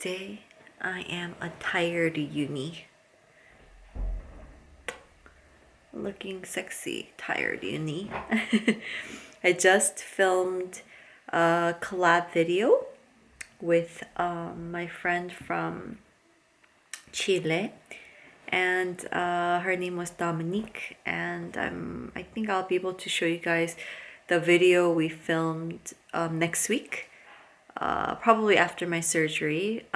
Today I am a tired uni. Looking sexy, tired uni. I just filmed a collab video with my friend from Chile, and her name was Dominique, and I think I'll be able to show you guys the video we filmed next week, probably after my surgery.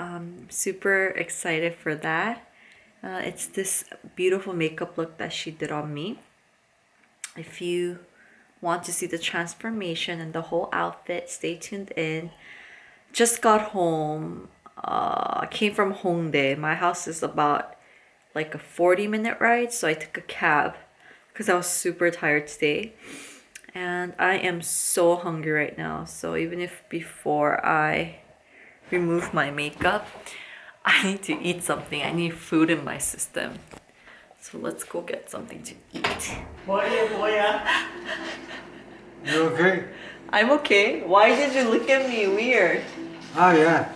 Super excited for that. It's this beautiful makeup look that she did on me. If you want to see the transformation and the whole outfit, stay tuned in. Just got home. Came from Hongdae. My house is about like a 40-minute ride, so I took a cab because I was super tired today. And I am so hungry right now. So even if before I remove my makeup, I need to eat something. I need food in my system. So let's go get something to eat. You okay? I'm okay. Why did you look at me weird? Ah, yeah.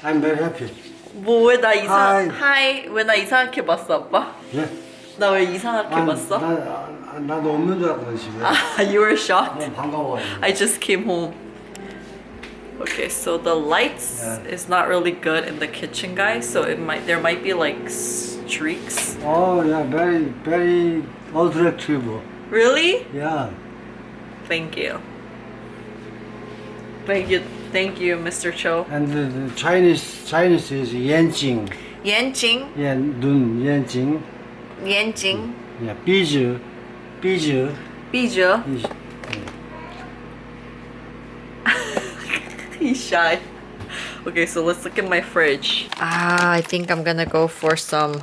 I'm very happy. 뭐 왜 나 이상? Hi. Hi. 왜 나 이상하게 봤어, 아빠? Yeah. 나 왜 이상하게 봤어? 나도 없는 줄 알았거든, 집에. You were shocked? 반가워. I just came home. Okay, so the lights is not really good in the kitchen, guys. So there might be like streaks. Oh, yeah, very attractive. Really? Yeah. Thank you, Mr. Cho. And the Chinese is Yanjing. Yanjing. Yeah, 눈, Yanjing. Yanjing. Yeah, Biju. He's shy. Okay, so let's look at my fridge. I think I'm gonna go for some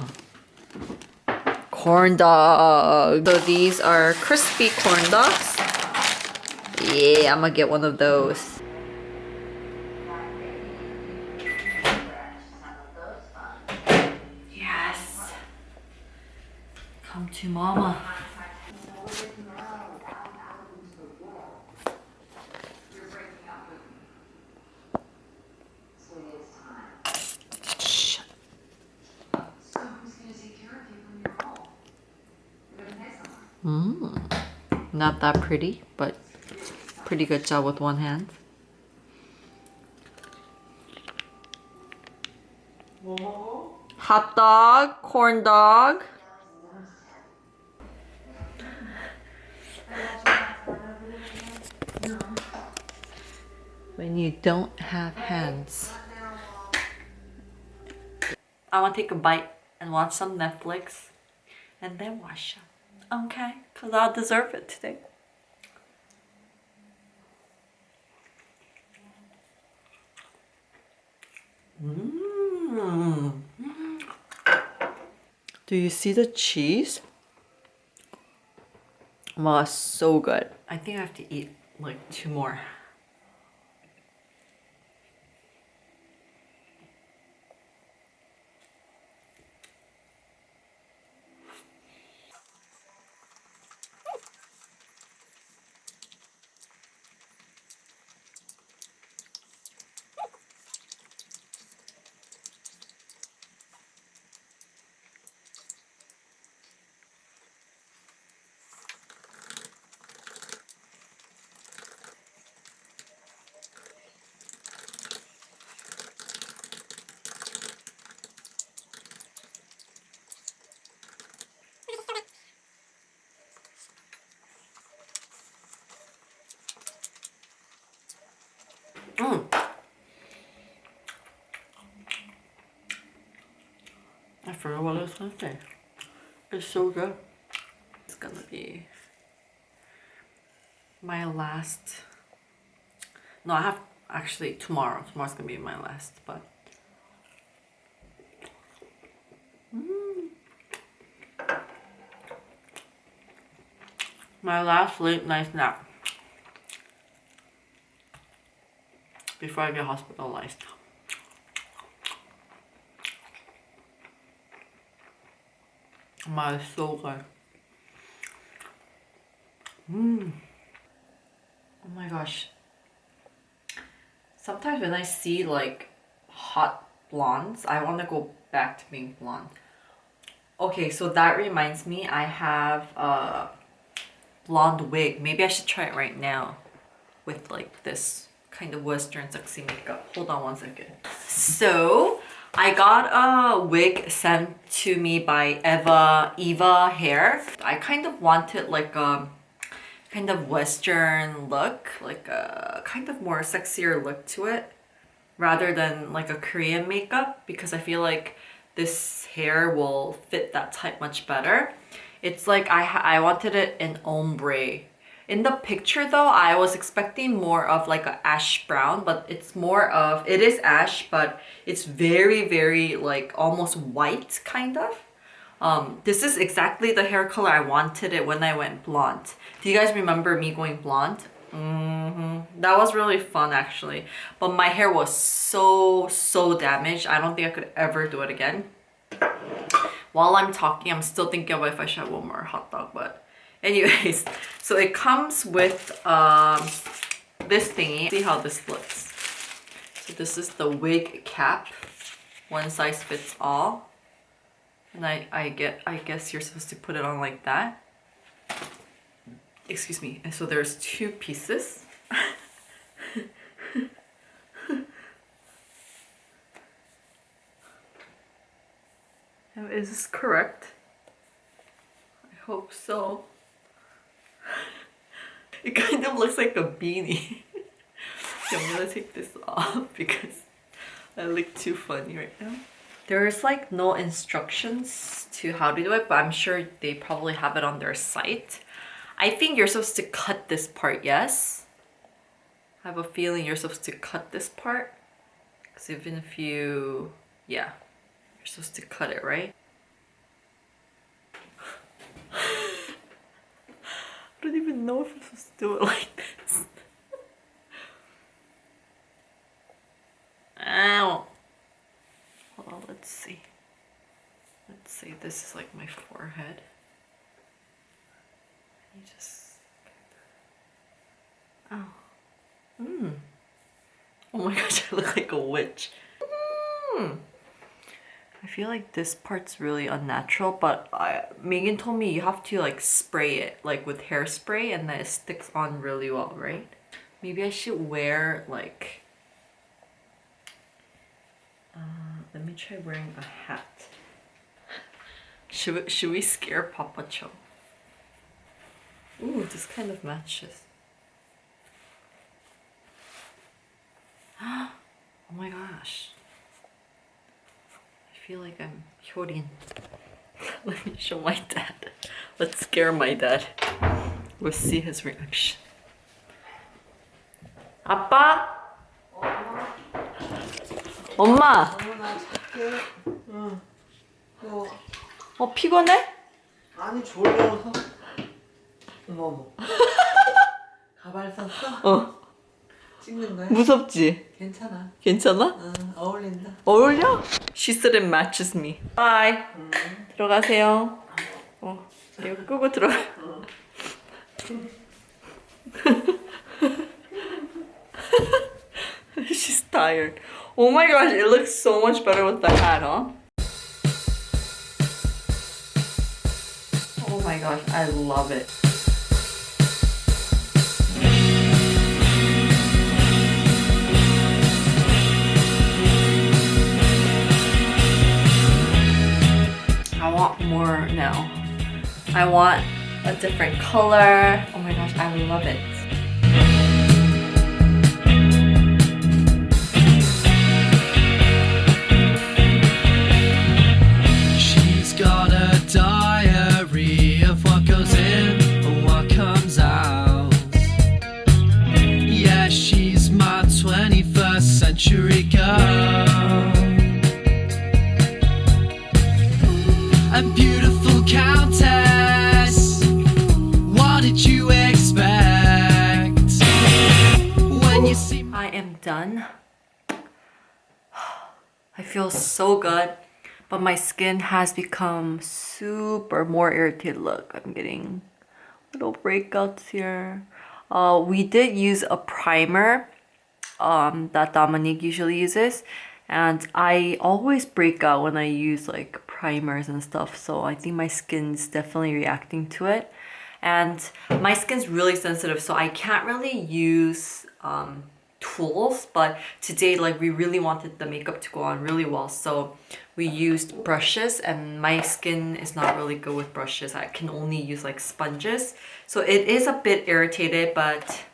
corn dogs. So these are crispy corn dogs. Yeah, I'm gonna get one of those. Yes. Come to mama. Not that pretty, but pretty good job with one hand. Hot dog, corn dog. When you don't have hands. I want to take a bite and watch some Netflix and then wash up. Okay, because I'll deserve it today. Do you see the cheese? Wow, so good. I think I have to eat like 2 more. I forgot what I was gonna say. It's so good. It's gonna be my last. No, I have actually tomorrow. Tomorrow's gonna be my last, but. My last late night nap before I get hospitalized. My so good. Oh my gosh. Sometimes when I see like hot blondes. I want to go back to being blonde. Okay, so that reminds me, I have a blonde wig. Maybe I should try it right now with like this kind of Western sexy makeup. Hold on one second. So I got a wig sent to me by EVAHAIR. I kind of wanted like a kind of Western look, like a kind of more sexier look to it rather than like a Korean makeup, because I feel like this hair will fit that type much better. It's like I wanted it in ombre. In the picture though, I was expecting more of like a ash brown, but it's more of, it is ash, but it's very, very like almost white kind of. This is exactly the hair color I wanted it when I went blonde. Do you guys remember me going blonde? That was really fun actually. But my hair was so damaged. I don't think I could ever do it again. While I'm talking, I'm still thinking about if I should have one more hot dog, but anyways. So it comes with this thingy. See how this looks. So this is the wig cap. One size fits all. And I guess you're supposed to put it on like that. Excuse me. And so there's two pieces. Now, is this correct? I hope so. It kind of looks like a beanie. I'm gonna take this off because I look too funny right now. There's like no instructions to how to do it, but I'm sure they probably have it on their site. I think you're supposed to cut this part, yes? I have a feeling you're supposed to cut this part. Because even if you, yeah, you're supposed to cut it, right? I don't even know if I'm supposed to do it like this. Ow! Hold on, let's see. Let's see, this is like my forehead. You just... Oh. Oh my gosh, I look like a witch. I feel like this part's really unnatural, but Megan told me you have to like spray it like with hairspray and then it sticks on really well, right? Maybe I should wear like... let me try wearing a hat. Should we scare Papa Cho? Ooh, this kind of matches. Oh my gosh. I feel like I'm Hyorin. Let me show my dad. Let's scare my dad. We'll see his reaction. 아빠? 엄마? 피곤해? 아니 졸려서. 어머. 가발 샀어? 어. 찍는 거야? 무섭지? 괜찮아. 괜찮아? 응, 어울린다. 어울려? She said it matches me. Bye. 들어가세요. 이거 끄고 들어가. She's tired. Oh my gosh, it looks so much better with the hat, huh? Oh my gosh, I love it. I want more now. I want a different color. Oh my gosh, I love it. She's got a diary of what goes in and what comes out. Yeah, she's my 21st century girl. A beautiful countess. What did you expect? When you see I am done. I feel so good, but my skin has become super more irritated. Look, I'm getting little breakouts here. We did use a primer that Dominique usually uses, And I always break out when I use like primers and stuff, so I think my skin's definitely reacting to it. And my skin's really sensitive, so I can't really use tools, but today like we really wanted the makeup to go on really well, so we used brushes, and my skin is not really good with brushes. I can only use like sponges, so it is a bit irritated, but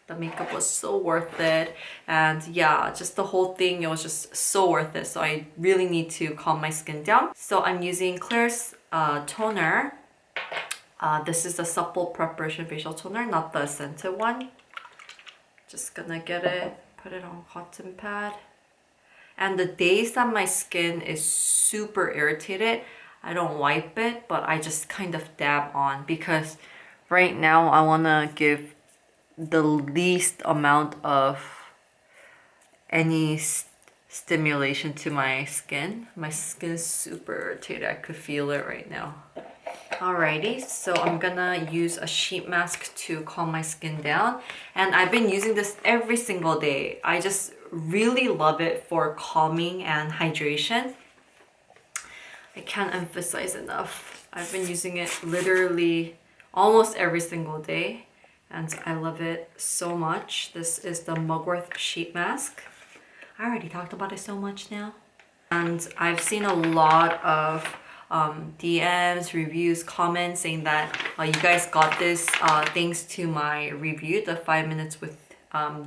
the makeup was so worth it. And yeah, just the whole thing, it was just so worth it. So I really need to calm my skin down. So I'm using KLAIRS toner. This is the Supple Preparation Facial Toner, not the scented one. Just gonna get it, put it on cotton pad. And the days that my skin is super irritated, I don't wipe it, but I just kind of dab on, because right now I wanna give the least amount of any stimulation to my skin. My skin is super irritated. I could feel it right now. Alrighty, so I'm gonna use a sheet mask to calm my skin down, and I've been using this every single day. I just really love it for calming and hydration. I can't emphasize enough. I've been using it literally almost every single day, and I love it so much. This is the Mugwort sheet mask. I already talked about it so much now. And I've seen a lot of DMs, reviews, comments saying that you guys got this thanks to my review, the 5 minutes with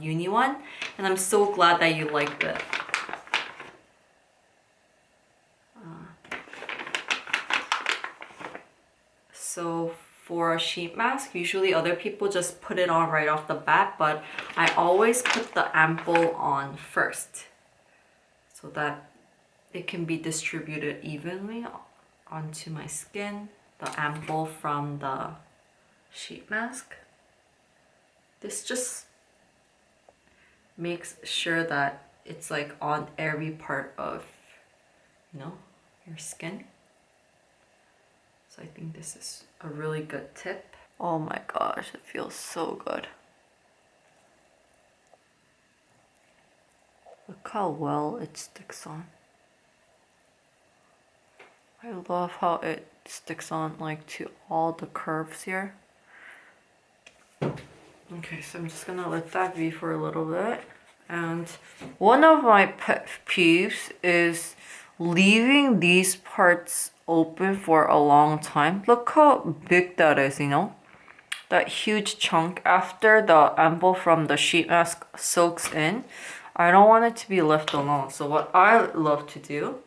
Uni one, and I'm so glad that you liked it. So for a sheet mask, usually other people just put it on right off the bat, but I always put the ampoule on first so that it can be distributed evenly onto my skin, the ampoule from the sheet mask. This just makes sure that it's like on every part of, you know, your skin. So I think this is a really good tip. Oh my gosh, it feels so good. Look how well it sticks on. I love how it sticks on like to all the curves here. Okay, so I'm just gonna let that be for a little bit. And one of my pet peeves is leaving these parts open for a long time. Look how big that is, you know? That huge chunk after the ampoule from the sheet mask soaks in. I don't want it to be left alone. So what I love to do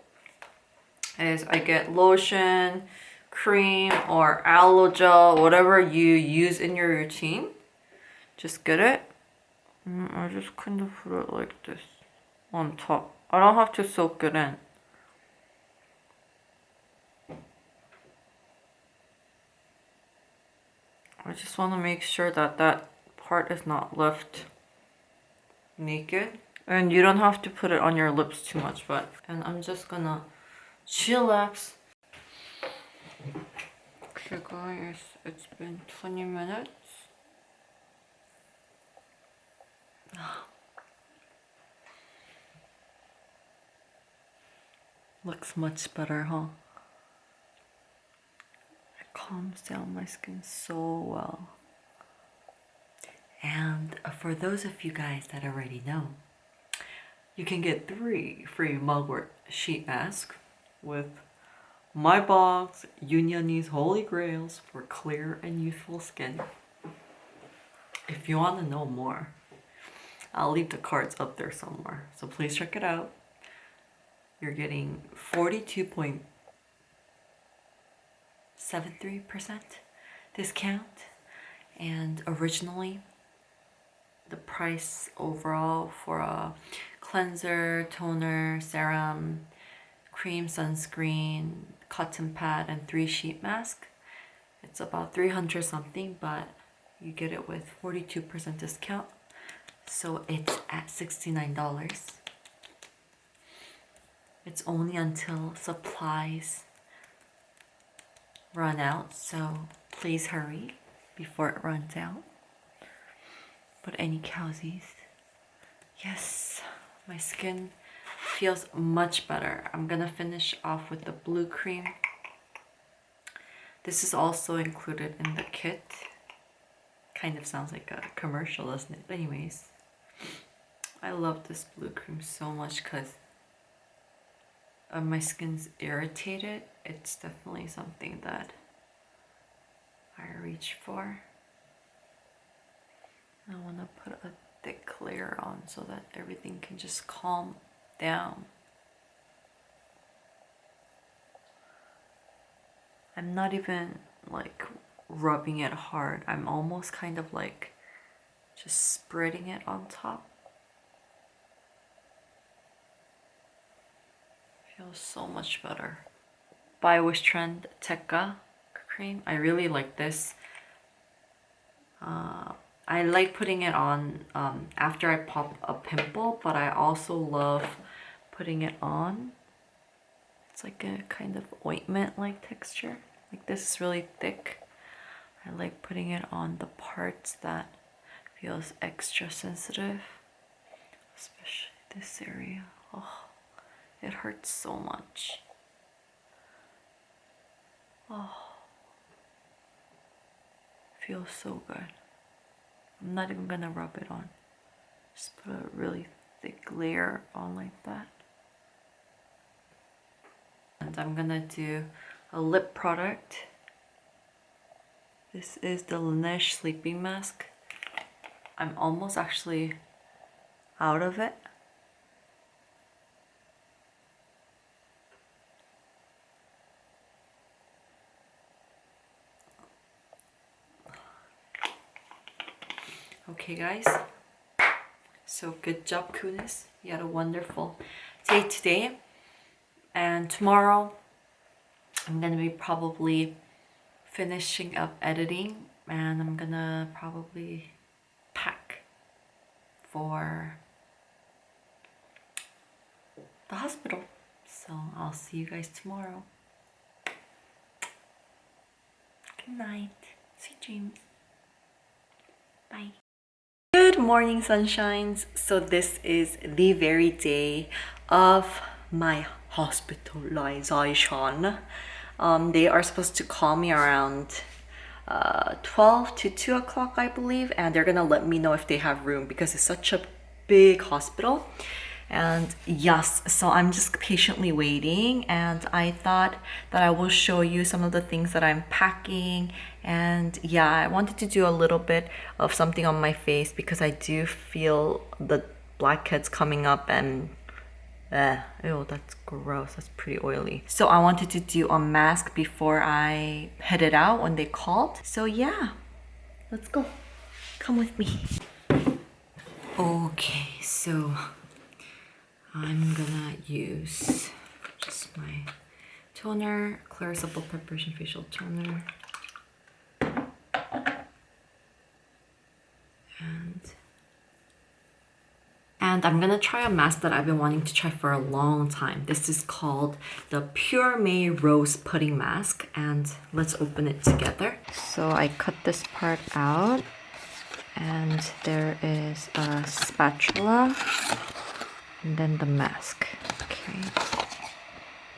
is I get lotion, cream, or aloe gel, whatever you use in your routine. Just get it. I just kind of put it like this on top. I don't have to soak it in. I just want to make sure that that part is not left naked. And you don't have to put it on your lips too much, but... And I'm just gonna chillax. Okay guys, it's been 20 minutes. Looks much better, huh? It calms down my skin so well. And for those of you guys that already know, you can get 3 free Mugwort sheet masks with my box, EuniUnni's Holy Grails for clear and youthful skin. If you want to know more, I'll leave the cards up there somewhere, so please check it out. You're getting 42.73% discount, and originally the price overall for a cleanser, toner, serum, cream, sunscreen, cotton pad, and 3 sheet mask, it's about 300 something, but you get it with 42% discount, so it's at $69. It's only until supplies run out, so please hurry before it runs out. But any cowsies, yes, my skin feels much better. I'm gonna finish off with the blue cream. This is also included in the kit. Kind of sounds like a commercial, doesn't it? Anyways, I love this blue cream so much because my skin's irritated. It's definitely something that I reach for. I want to put a thick layer on so that everything can just calm down. I'm not even like rubbing it hard. I'm almost kind of like just spreading it on top. Feels so much better. By WISHTREND Teca cream. I really like this. I like putting it on after I pop a pimple, but I also love putting it on. It's like a kind of ointment-like texture. Like this is really thick. I like putting it on the parts that feels extra sensitive, especially this area. Oh, it hurts so much. Oh, feels so good. I'm not even gonna rub it on. Just put a really thick layer on like that. And I'm gonna do a lip product. This is the LANEIGE sleeping mask. I'm almost actually out of it. Okay guys, so good job Kunis. You had a wonderful day today, and tomorrow I'm gonna be probably finishing up editing, and I'm gonna probably pack for the hospital. So I'll see you guys tomorrow. Good night, sweet dreams, bye. Good morning, sunshines. So this is the very day of my hospitalization. They are supposed to call me around 12 to 2 o'clock, I believe, and they're gonna let me know if they have room because it's such a big hospital. And yes, so I'm just patiently waiting, and I thought that I will show you some of the things that I'm packing. And yeah, I wanted to do a little bit of something on my face because I do feel the blackheads coming up, and ew, that's gross. That's pretty oily. So I wanted to do a mask before I headed out when they called. So yeah, let's go. Come with me. Okay, so I'm gonna use just my toner, KLAIRS Supple Preparation Facial Toner. And I'm gonna try a mask that I've been wanting to try for a long time. This is called the PUREMAY Rose Pudding Mask, and let's open it together. So I cut this part out, and there is a spatula, and then the mask. Okay.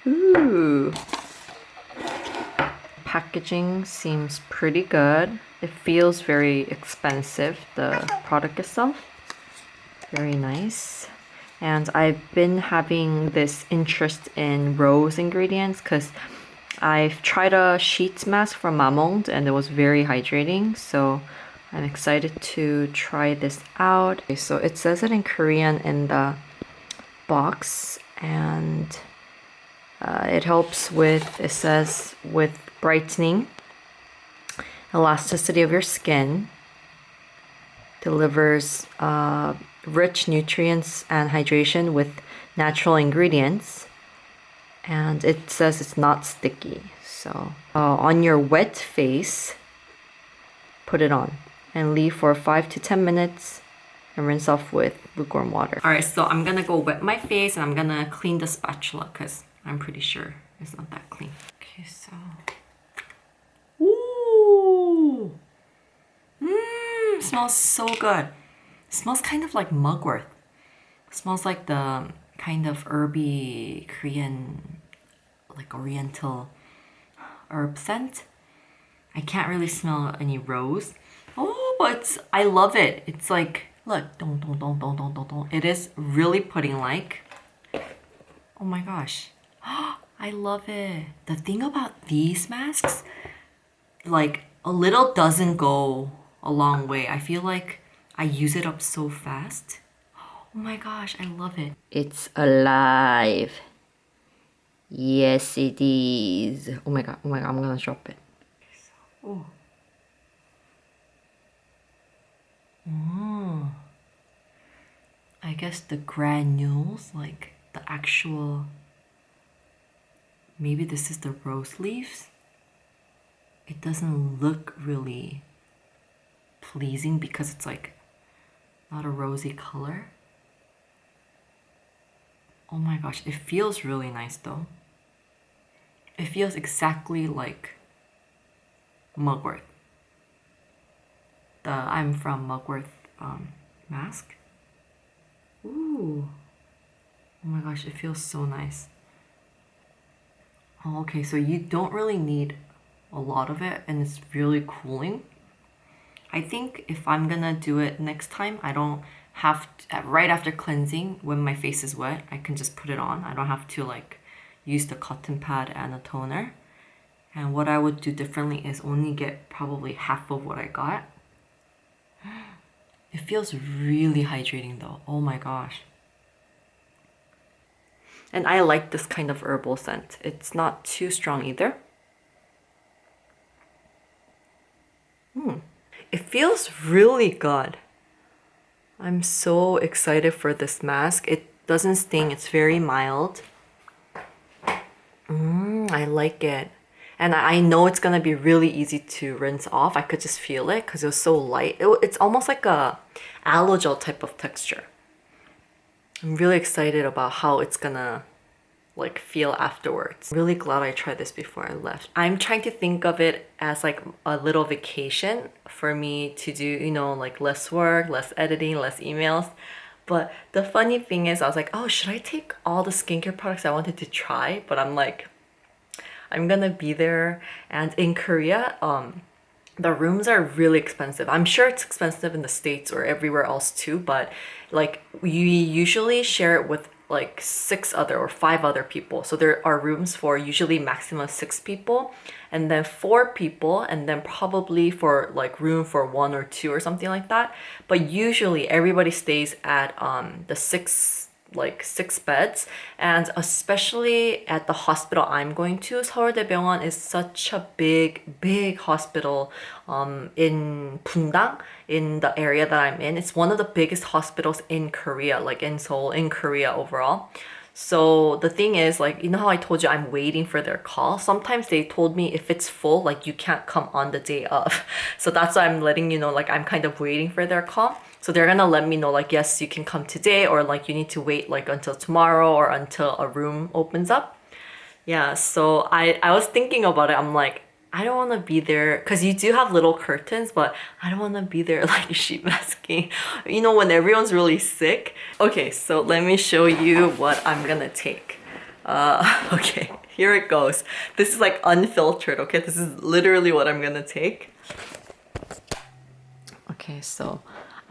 Ooh. Packaging seems pretty good. It feels very expensive, the product itself. Very nice. And I've been having this interest in rose ingredients because I've tried a sheets mask from Mamonde and it was very hydrating. So I'm excited to try this out. Okay, so it says it in Korean in the box, and it helps with, it says, with brightening, elasticity of your skin, delivers rich nutrients and hydration with natural ingredients, and it says it's not sticky. So on your wet face, put it on and leave for 5 to 10 minutes and rinse off with lukewarm water. All right, so I'm gonna go wet my face and I'm gonna clean the spatula because I'm pretty sure it's not that clean. Okay, so ooh, smells so good. It smells kind of like mugwort. It smells like the kind of herby Korean, like oriental herb scent. I can't really smell any rose. Oh, but I love it. It's like, look, dong, dong, dong, dong, dong, dong, dong. It is really pudding-like. Oh my gosh. I love it. The thing about these masks, like a little doesn't go a long way. I feel like I use it up so fast. Oh my gosh, I love it. It's alive. Yes, it is. Oh my god, I'm gonna drop it. Oh. Oh. I guess the granules, like the actual, maybe this is the rose leaves. It doesn't look really pleasing because it's like not a rosy color. Oh my gosh, it feels really nice though. It feels exactly like Mugwort. The I'm from Mugwort mask. Ooh. Oh my gosh, it feels so nice. Oh, okay, so you don't really need a lot of it and it's really cooling. I think if I'm gonna do it next time, I don't have to, right after cleansing, when my face is wet, I can just put it on. I don't have to like use the cotton pad and a toner. And what I would do differently is only get probably half of what I got. It feels really hydrating though. Oh my gosh. And I like this kind of herbal scent. It's not too strong either. It feels really good. I'm so excited for this mask. It doesn't sting, it's very mild. I like it. And I know it's gonna be really easy to rinse off. I could just feel it because it was so light. It's almost like a aloe gel type of texture. I'm really excited about how it's gonna like feel afterwards. Really glad I tried this before I left. I'm trying to think of it as like a little vacation for me to do, you know, like less work, less editing, less emails. But the funny thing is I was like, oh, should I take all the skincare products I wanted to try? But I'm like, I'm gonna be there, and in Korea, the rooms are really expensive. I'm sure it's expensive in the States or everywhere else too, but like we usually share it with like 6 other or 5 other people. So there are rooms for usually maximum 6 people, and then 4 people, and then probably for like room for 1 or 2 or something like that. But usually everybody stays at the 6 beds, and especially at the hospital I'm going to, 서울대병원 is such a big hospital in Bundang, in the area that I'm in. It's one of the biggest hospitals in Korea, like in Seoul, in Korea overall. So the thing is, like, you know how I told you I'm waiting for their call? Sometimes they told me if it's full, like you can't come on the day of. So that's why I'm letting you know, like I'm kind of waiting for their call. So they're gonna let me know like, yes, you can come today, or like you need to wait like until tomorrow or until a room opens up. Yeah, so I was thinking about it. I'm like, I don't want to be there because you do have little curtains, but I don't want to be there like sheet masking, you know, when everyone's really sick. Okay, so let me show you what I'm gonna take. Okay, here it goes. This is like unfiltered, okay? This is literally what I'm gonna take. Okay, so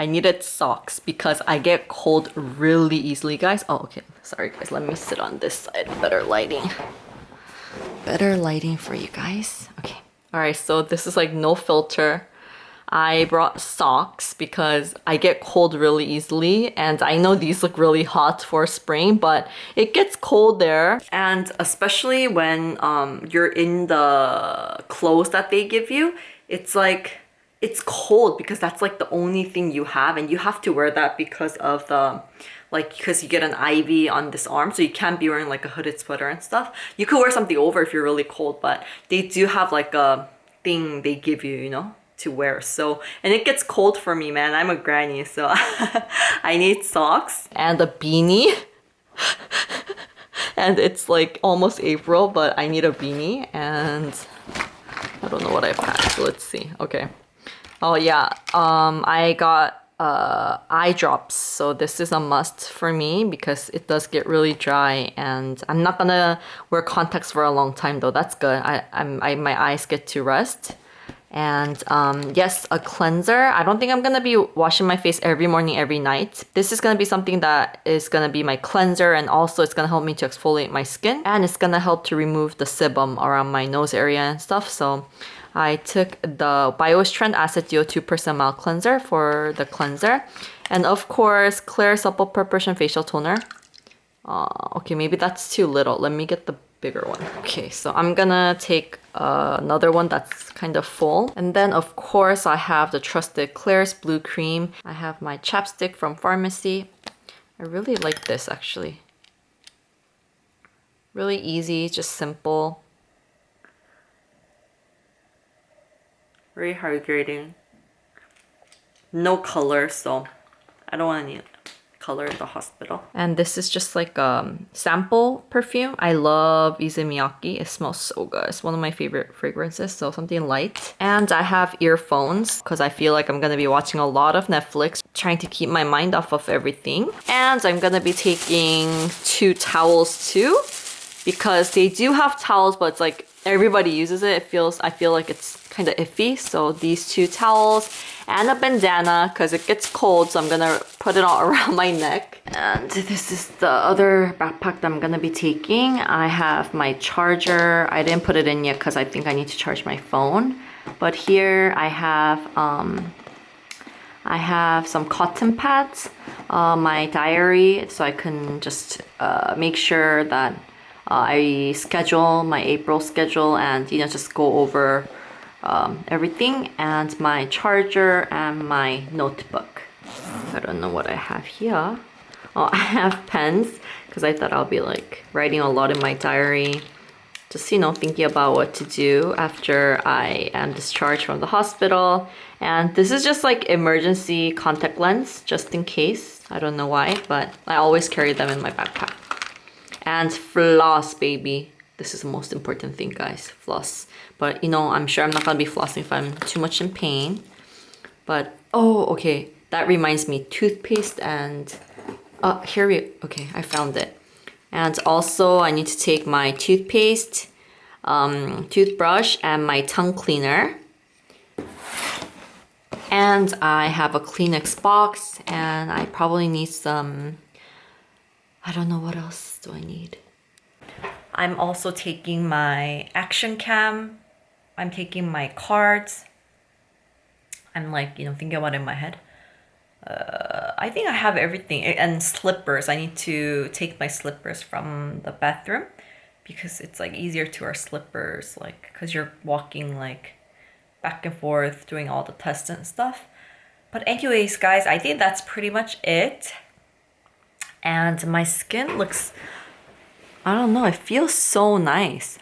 I needed socks because I get cold really easily, guys. Oh, okay, sorry guys, let me sit on this side. Better lighting. Better lighting for you guys. Okay. All right, so this is like no filter. I brought socks because I get cold really easily, and I know these look really hot for spring, but it gets cold there. And especially when you're in the clothes that they give you, it's like, it's cold because that's like the only thing you have, and you have to wear that because of the, like, because you get an IV on this arm, so you can't be wearing like a hooded sweater and stuff. You could wear something over if you're really cold, but they do have like a thing they give you, you know, to wear. So, and it gets cold for me, man. I'm a granny, so I need socks and a beanie. And it's like almost April, but I need a beanie, and I don't know what I packed. So let's see. Okay. Oh yeah, I got eye drops. So this is a must for me because it does get really dry, and I'm not gonna wear contacts for a long time though. That's good. My eyes get to rest. And yes, a cleanser. I don't think I'm gonna be washing my face every morning, every night. This is gonna be something that is gonna be my cleanser, and also it's gonna help me to exfoliate my skin, and it's gonna help to remove the sebum around my nose area and stuff. So I took the WISHTREND Acid Duo 2% Mild Cleanser for the cleanser. And of course, KLAIRS Supple Preparation Facial Toner. Okay, maybe that's too little. Let me get the bigger one. Okay, so I'm gonna take another one that's kind of full. And then of course I have the trusted KLAIRS Blue Cream. I have my chapstick from FARMACY. I really like this actually. Really easy, just simple. Very hydrating. No color, so I don't want any color in the hospital. And this is just like sample perfume. I love Izumiyaki. It smells so good. It's one of my favorite fragrances, so something light. And I have earphones because I feel like I'm gonna be watching a lot of Netflix, trying to keep my mind off of everything. And I'm gonna be taking 2 towels too, because they do have towels, but it's like everybody uses it. I feel like it's kind of iffy. So these 2 towels and a bandana because it gets cold. So I'm gonna put it all around my neck. And this is the other backpack that I'm gonna be taking. I have my charger. I didn't put it in yet because I think I need to charge my phone. But here I have some cotton pads, my diary, so I can just make sure that I schedule my April schedule and just go over everything, and my charger and my notebook. I don't know what I have here. Oh, I have pens because I thought I'll be like writing a lot in my diary, just thinking about what to do after I am discharged from the hospital. And this is just like emergency contact lens, just in case. I don't know why, but I always carry them in my backpack. And floss, baby. This is the most important thing, guys. Floss. But I'm sure I'm not gonna be flossing if I'm too much in pain. But oh, okay. That reminds me, toothpaste and okay, I found it. And also I need to take my toothpaste, toothbrush, and my tongue cleaner. And I have a Kleenex box, and I probably need some, I don't know, what else do I need? I'm also taking my action cam. I'm taking my cards. I'm like, thinking about it in my head. I think I have everything. And slippers. I need to take my slippers from the bathroom because it's like easier to wear slippers, like, because you're walking like back and forth doing all the tests and stuff. But anyways, guys, I think that's pretty much it. And my skin looks, I don't know, it feels so nice.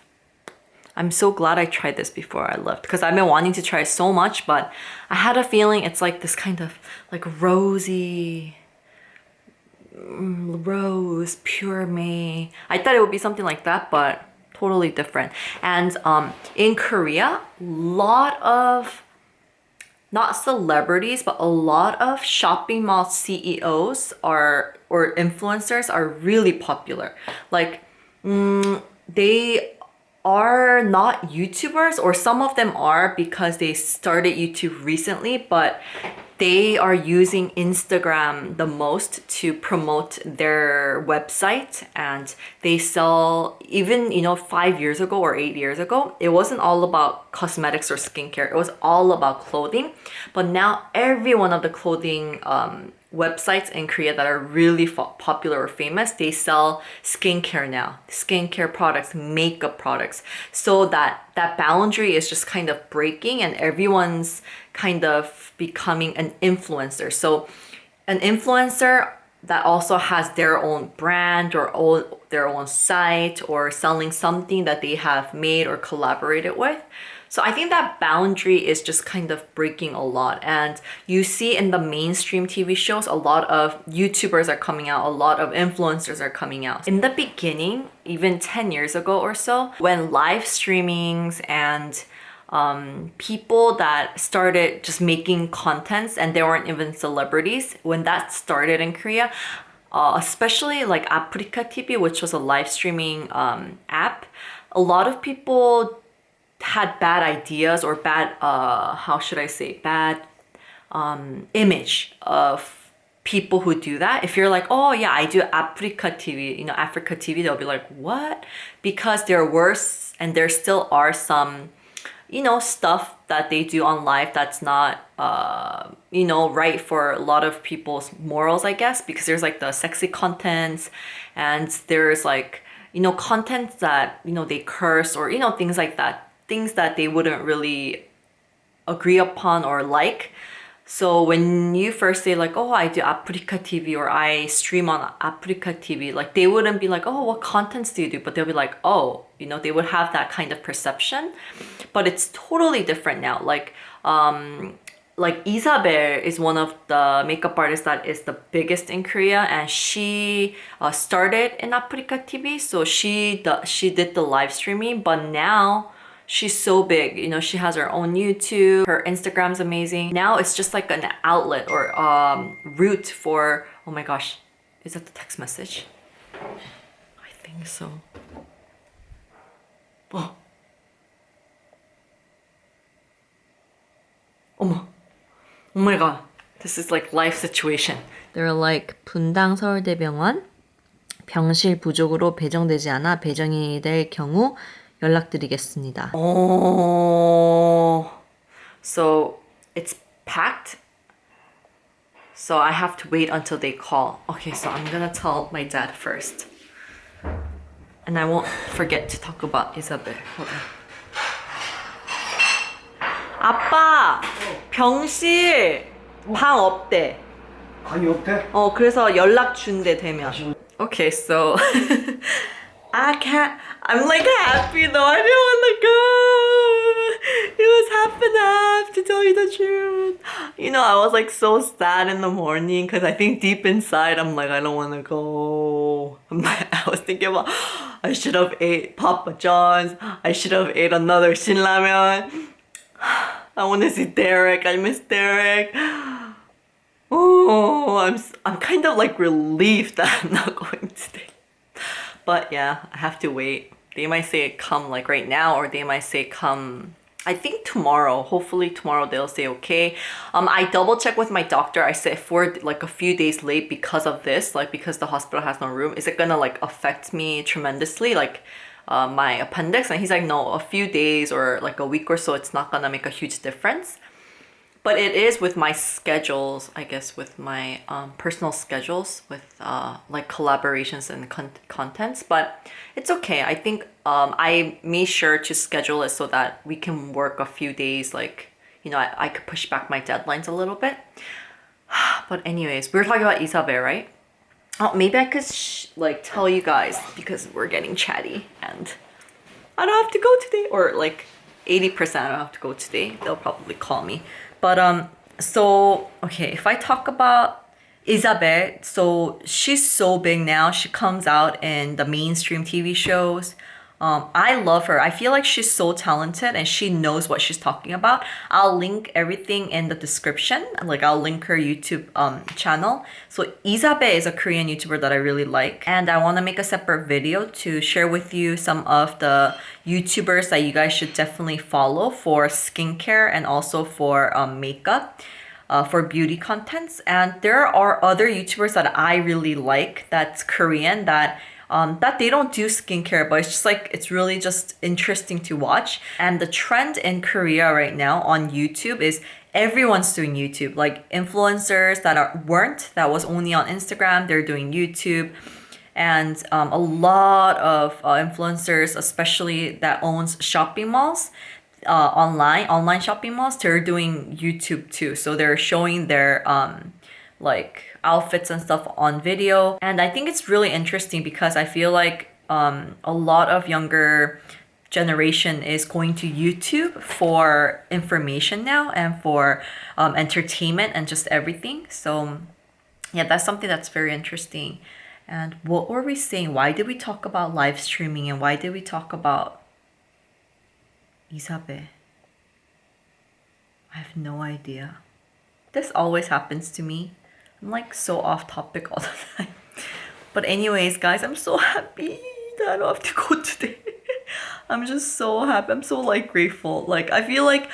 I'm so glad I tried this before I left because I've been wanting to try it so much, but I had a feeling it's like this kind of like rosy, rose, PUREMAY. I thought it would be something like that, but totally different. And in Korea, lot of, not celebrities, but a lot of shopping mall CEOs or influencers are really popular. Like, they are not YouTubers, or some of them are because they started YouTube recently, but they are using Instagram the most to promote their website, and they sell, even 5 years ago or 8 years ago, it wasn't all about cosmetics or skincare, it was all about clothing. But now every one of the clothing websites in Korea that are really popular or famous, they sell skincare now, skincare products, makeup products. So that boundary is just kind of breaking, and everyone's kind of becoming an influencer. So an influencer that also has their own brand or their own site, or selling something that they have made or collaborated with. So I think that boundary is just kind of breaking a lot. And you see in the mainstream TV shows, a lot of YouTubers are coming out, a lot of influencers are coming out. In the beginning, even 10 years ago or so, when live streamings and people that started just making contents and they weren't even celebrities. When that started in Korea, especially like Africa TV, which was a live streaming app, a lot of people had bad ideas or bad, how should I say, bad image of people who do that. If you're like, oh yeah, I do Africa TV, you know, Africa TV, they'll be like, what? Because there were and there still are some, you know, stuff that they do on live that's not, you know, right for a lot of people's morals, I guess, because there's like the sexy contents and there's like, you know, contents that, you know, they curse or, you know, things like that, things that they wouldn't really agree upon or like. So when you first say like, oh, I do Africa TV or I stream on Africa TV, like they wouldn't be like, oh, what contents do you do? But they'll be like, oh, you know, they would have that kind of perception. But it's totally different now. Like Risabae is one of the makeup artists that is the biggest in Korea, and she started in Africa TV. So she did the live streaming, but now she's so big, you know, she has her own YouTube, her Instagram's amazing. Now it's just like an outlet or route for, oh my gosh, is that the text message? I think so. Oh. Oh my god, this is like life situation. They're like, 분당 서울대병원 병실 부족으로 배정되지 않아 배정이 될 경우 연락드리겠습니다. Oh, so it's packed. So I have to wait until they call. Okay, so I'm gonna tell my dad first. And I won't forget to talk about Risabae. Hold on. 아빠, 병실 방 없대. 방이 없대? 그래서 연락 준대 되면. Okay, so I'm like happy though. I didn't want to go. It was half and half, to tell you the truth. You know, I was like so sad in the morning because I think deep inside I'm like, I don't want to go. I was thinking about, I should have ate Papa John's. I should have ate another shinramen. I want to see Derek. I miss Derek. Oh, I'm kind of like relieved that I'm not going today. But yeah, I have to wait. They might say come like right now, or they might say come, I think tomorrow. Hopefully tomorrow they'll say okay. I double checked with my doctor. I said for like a few days late because of this, like because the hospital has no room, is it gonna like affect me tremendously, like my appendix? And he's like, no, a few days or like a week or so, it's not gonna make a huge difference. But it is with my schedules, I guess, with my personal schedules, with like collaborations and contents. But it's okay. I think I made sure to schedule it so that we can work a few days. Like, you know, I could push back my deadlines a little bit. But anyways, we were talking about Risabae, right? Oh, maybe I could like tell you guys because we're getting chatty and I don't have to go today, or like 80% I don't have to go today. They'll probably call me. But so okay, if I talk about Risabae, so she's so big now. She comes out in the mainstream TV shows. I love her. I feel like she's so talented and she knows what she's talking about. I'll link everything in the description. Like I'll link her YouTube channel. So Risabae is a Korean YouTuber that I really like. And I want to make a separate video to share with you some of the YouTubers that you guys should definitely follow for skincare and also for makeup. For beauty contents. And there are other YouTubers that I really like that's Korean that they don't do skincare, but it's just like, it's really just interesting to watch. And the trend in Korea right now on YouTube is everyone's doing YouTube. Like influencers that was only on Instagram, they're doing YouTube. And a lot of influencers, especially that owns shopping malls, online shopping malls, they're doing YouTube too. So they're showing their like outfits and stuff on video. And I think it's really interesting because I feel like a lot of younger generation is going to YouTube for information now and for entertainment and just everything. So yeah, that's something that's very interesting. And what were we saying? Why did we talk about live streaming and why did we talk about Risabae? I have no idea. This always happens to me. I'm like so off topic all the time. But anyways, guys, I'm so happy that I don't have to go today. I'm just so happy. I'm so like grateful. Like I feel like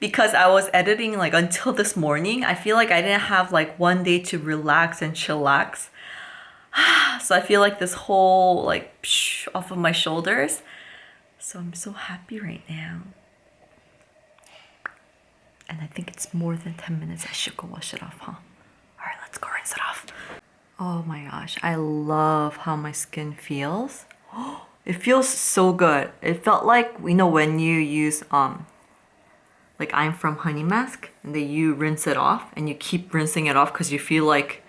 because I was editing like until this morning, I feel like I didn't have like one day to relax and chillax. So I feel like this whole like off of my shoulders. So I'm so happy right now. And I think it's more than 10 minutes. I should go wash it off, huh? Alright, let's go rinse it off. Oh my gosh, I love how my skin feels. It feels so good. It felt like, you know, when you use like I'm from Honey mask, and then you rinse it off and you keep rinsing it off because you feel like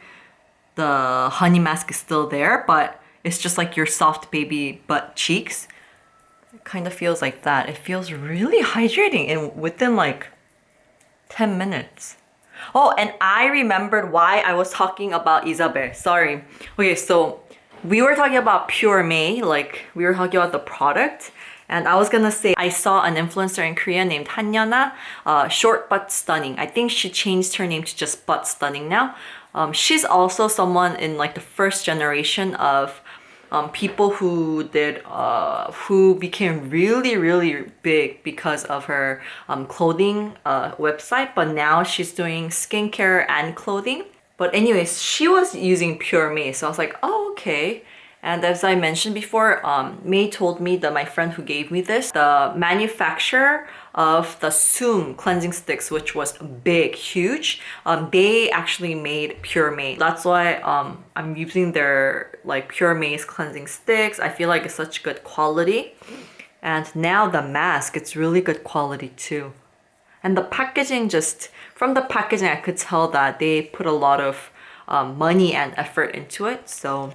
the honey mask is still there, but it's just like your soft baby butt cheeks. It kind of feels like that. It feels really hydrating and within like 10 minutes. Oh, and I remembered why I was talking about Risabae. Sorry. Okay, so we were talking about PUREMAY, like we were talking about the product. And I was gonna say, I saw an influencer in Korea named EuniUnni, Short But Stunning. I think she changed her name to just But Stunning now. She's also someone in like the first generation of people who became really big because of her clothing website, but now she's doing skincare and clothing. But anyways, she was using PUREMAY, so I was like, oh, okay. And as I mentioned before, May told me that my friend who gave me this, the manufacturer of the Zoom cleansing sticks, which was big, huge, they actually made PUREMAY. That's why I'm using their like PUREMAY's cleansing sticks. I feel like it's such good quality. And now the mask, it's really good quality too. And the packaging, just from the packaging, I could tell that they put a lot of money and effort into it. So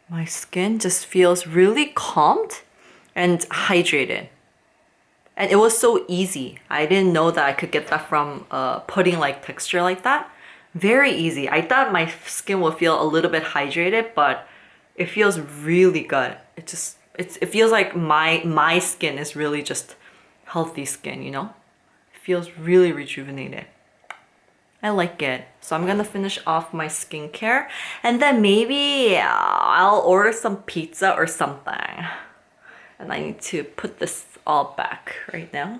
my skin just feels really calmed and hydrated. And it was so easy. I didn't know that I could get that from pudding like texture like that. Very easy. I thought my skin would feel a little bit hydrated, but it feels really good. It feels like my skin is really just healthy skin, you know? It feels really rejuvenated. I like it. So I'm gonna finish off my skincare and then maybe I'll order some pizza or something. And I need to put this all back right now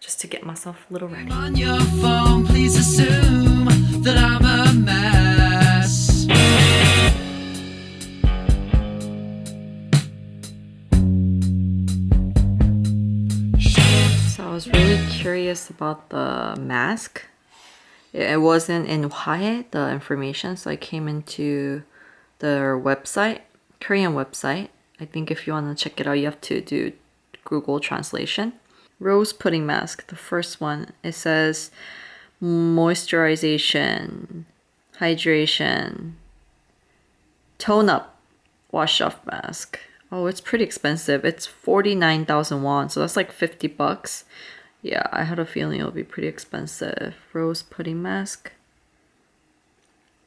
just to get myself a little ready. On your phone, please assume that I'm a mess. So I was really curious about the mask. It wasn't in EVAHAIR, the information, so I came into their website, Korean website. I think if you want to check it out, you have to do Google translation. Rose pudding mask, the first one. It says moisturization, hydration, tone up, wash off mask. Oh, it's pretty expensive. It's 49,000 won, so that's like 50 bucks. Yeah, I had a feeling it'll be pretty expensive. Rose pudding mask.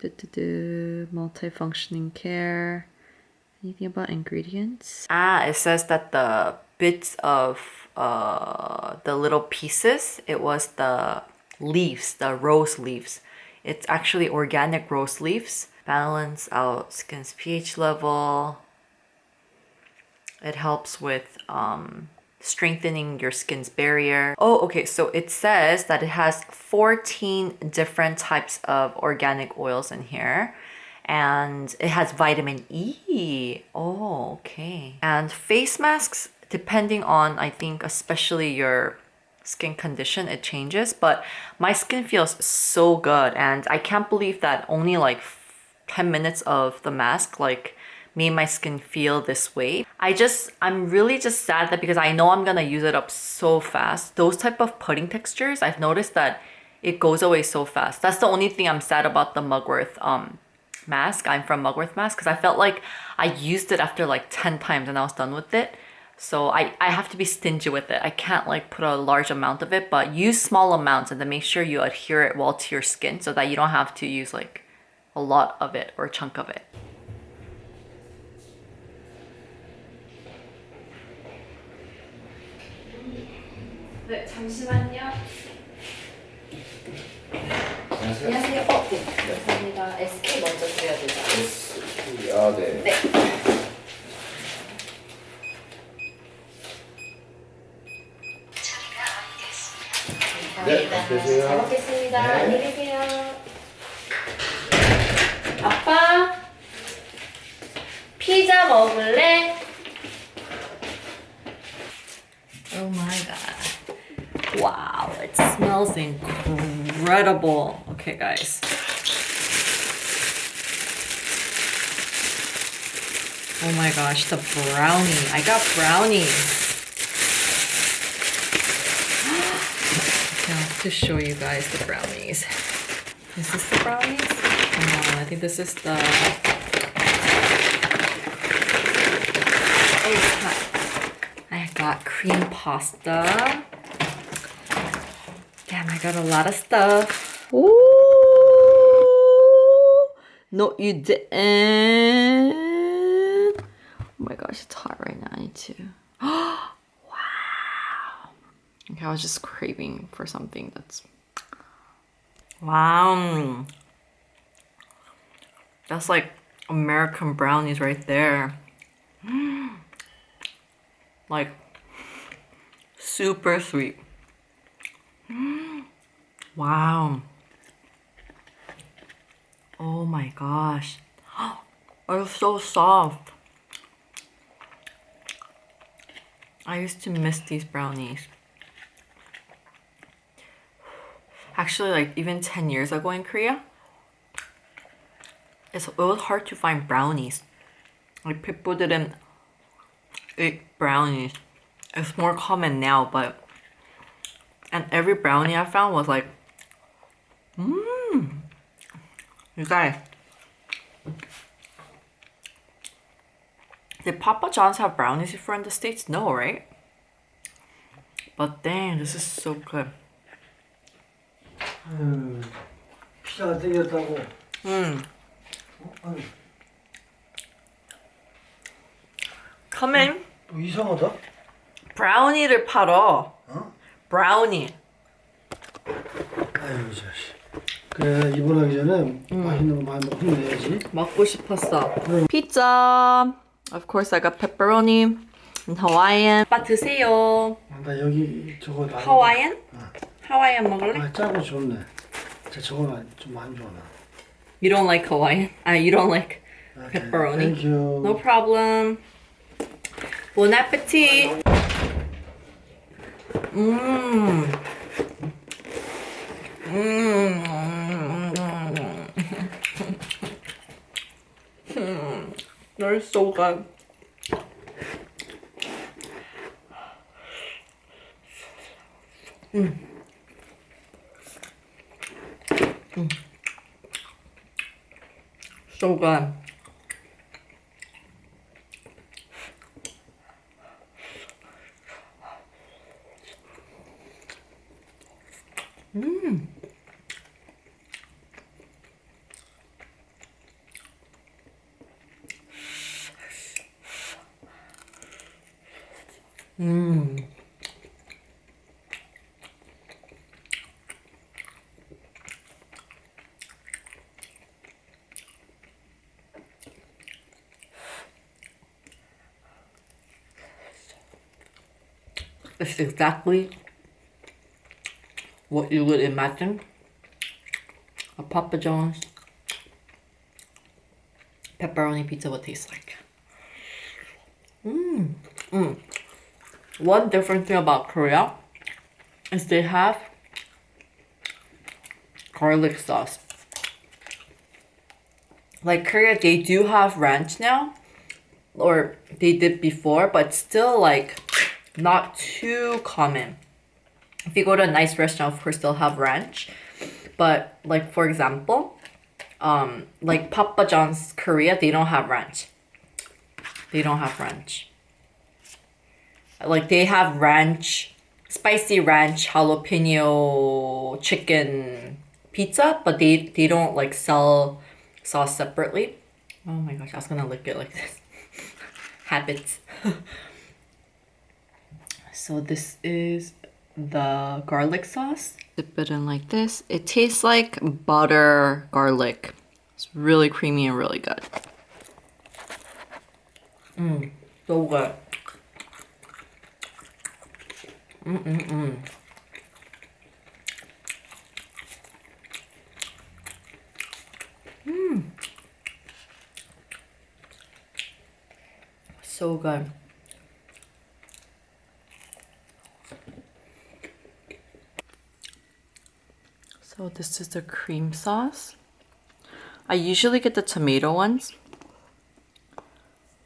Multifunctioning care. Anything about ingredients? It says that the bits of the little pieces, it was the leaves, the rose leaves. It's actually organic rose leaves. Balance out skin's pH level. It helps with strengthening your skin's barrier. Oh, okay, so it says that it has 14 different types of organic oils in here. And it has vitamin E. Oh, okay. And face masks, depending on, I think, especially your skin condition, it changes. But my skin feels so good. And I can't believe that only like 10 minutes of the mask, like, made my skin feel this way. I'm really just sad that because I know I'm gonna use it up so fast. Those type of pudding textures, I've noticed that it goes away so fast. That's the only thing I'm sad about the Mugwort mask. I'm from Mugwort mask because I felt like I used it after like 10 times and I was done with it. So I have to be stingy with it. I can't like put a large amount of it, but use small amounts and then make sure you adhere it well to your skin so that you don't have to use like a lot of it or a chunk of it. 네, 잠시만요. 안녕하세요. 네. 감사합니다. SK 먼저 드려야 되죠? 아, 네. 네. 네, 맛있게 드세요. 잘 먹겠습니다. 네. 안녕히 계세요. 아빠, 피자 먹을래? Oh my god. Wow, it smells incredible. Okay, guys. Oh my gosh, the brownie. I got brownies. Okay, I'll have to show you guys the brownies. Is this the brownies? No, I think this is the... Oh, it's not. I got cream pasta. Damn, I got a lot of stuff. Ooh! No, you didn't. Oh my gosh, it's hot right now. I need to. Wow. Okay, I was just craving for something that's. Wow. That's like American brownies right there. Like, super sweet. Wow. Oh my gosh. Oh, it's so soft. I used to miss these brownies. Actually, like even 10 years ago in Korea, it was hard to find brownies. Like people didn't eat brownies. It's more common now, but and every brownie I found was like, you guys, did Papa John's have brownies before in the States? No, right? But dang, this is so good. 피자가 땡겼다고. Come in. 뭐 이상하다. 브라우니를 팔어. 어? 브라우니. 아유 자식. 그래 입원하기 전에 맛있는 거 많이 먹고 내야지. 먹고 싶었어. Pizza. Of course, I got pepperoni and Hawaiian. 아빠 드세요. 나 여기 저거 나. Hawaiian? Hawaiian 먹을래? 아 짜고 좋네. 저거는 좀 안 좋아 나. You don't like Hawaiian? You don't like Okay, pepperoni? Thank you. No problem. Bon appetit. They're so good. So good. It's exactly what you would imagine a Papa John's pepperoni pizza would taste like. One different thing about Korea is they have garlic sauce. Like Korea, they do have ranch now, or they did before, but still like not too common. If you go to a nice restaurant, of course they'll have ranch, but like for example, like Papa John's Korea, they don't have ranch. They don't have ranch. Like they have ranch, spicy ranch jalapeno chicken pizza, but they don't like sell sauce separately. Oh my gosh, I was gonna lick it like this. Habits. So this is the garlic sauce. Dip it in like this. It tastes like butter garlic. It's really creamy and really good. So good. So good. So this is the cream sauce. I usually get the tomato ones.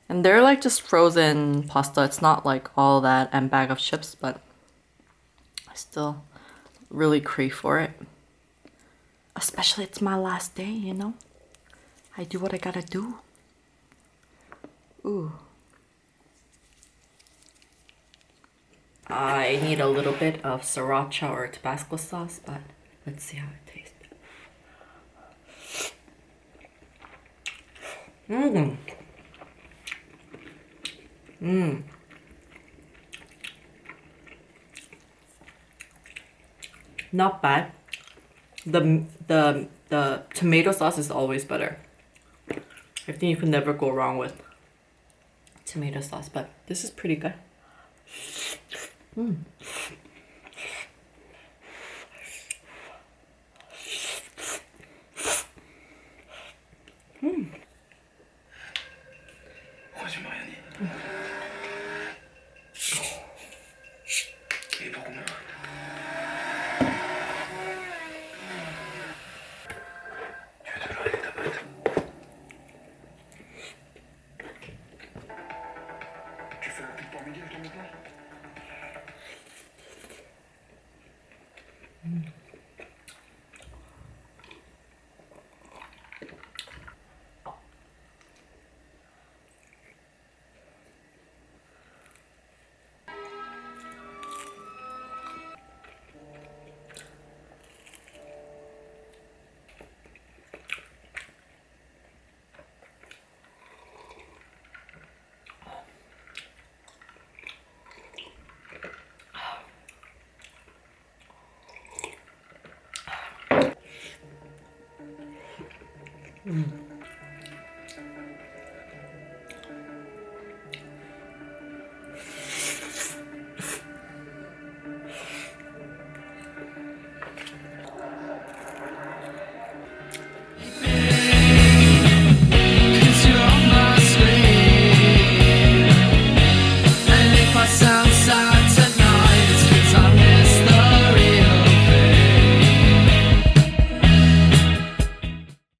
And they're like just frozen pasta. It's not like all that and bag of chips, but I still really crave for it. Especially it's my last day, you know? I do what I gotta do. Ooh. I need a little bit of sriracha or Tabasco sauce, but let's see how it tastes. Not bad. The tomato sauce is always better. I think you can never go wrong with tomato sauce, but this is pretty good.